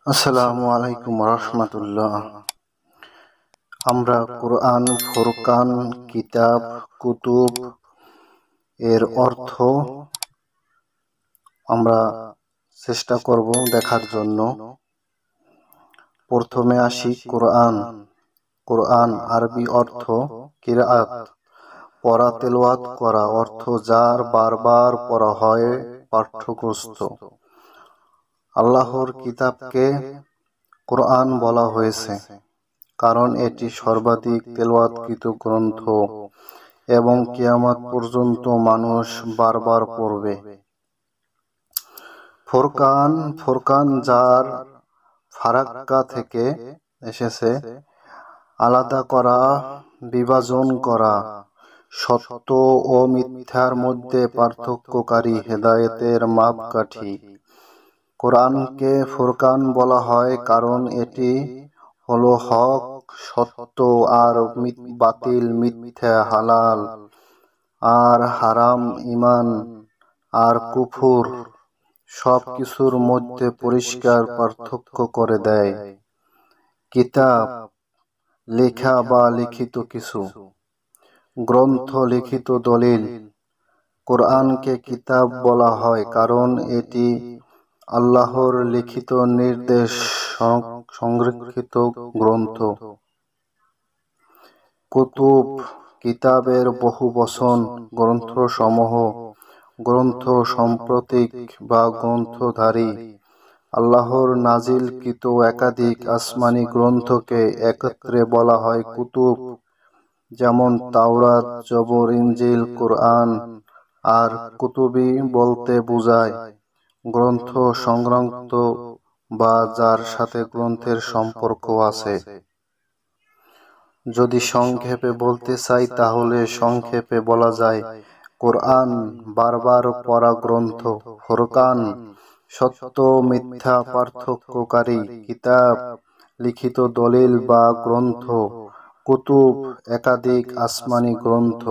আসসালামু আলাইকুম রহমতুল্লাহ। আমরা কোরআন, ফুরকান, কিতাব, কুতুব এর অর্থ আমরা চেষ্টা করব দেখার জন্য। প্রথমে আসি কোরআন। কোরআন আরবি অর্থ কিরাআত, পড়া, তেলাওয়াত করা, অর্থ যার বারবার পড়া হয়, পাঠ্যগ্রস্ত। আল্লাহর কিতাবকে কোরআন বলা হয়েছে কারণ এটি সর্বাধিক তেলাওয়াতকৃত গ্রন্থ এবং কিয়ামত পর্যন্ত মানুষ বারবার পড়বে। ফুরকান, ফুরকান যার ফারাক্কা থেকে এসেছে, আলাদা করা, বিভাজন করা, সত্য ও মিথ্যার মধ্যে পার্থক্যকারী, হেদায়েতের মাপকাঠি। কোরআনকে ফুরকান বলা হয় কারণ এটি হলো হক, সত্য আর বাতিল, মিথ্যা, হালাল আর হারাম, ঈমান আর কুফর সব কিছুর মধ্যে পরিষ্কার পার্থক্য করে দেয়। কিতাব, লেখা বা লিখিত কিছু, গ্রন্থ, লিখিত দলিল। কোরআনকে কিতাব বলা হয় কারণ এটি আল্লাহর লিখিত নির্দেশ সংরক্ষিত গ্রন্থ। কুতুব, কিতাবের বহু বচন, গ্রন্থসমূহ, গ্রন্থ সম্প্রতীক বা গ্রন্থধারী। আল্লাহর নাজিলকৃত একাধিক আসমানী গ্রন্থকে একত্রে বলা হয় কুতুব, যেমন তাওরাত, জবর, ইনজিল, কোরআন। আর কুতুবি বলতে বোঝায় গ্রন্থ সংক্রান্ত বা যার সাথে গ্রন্থের সম্পর্ক আছে। যদি সংক্ষেপে বলতে চাই তাহলে সংক্ষেপে বলা যায় কোরআন বারবার পড়া গ্রন্থ, ফুরকান সত্য মিথ্যা পার্থক্যকারী, কিতাব লিখিত দলিল বা গ্রন্থ, কুতুব একাধিক আসমানী গ্রন্থ।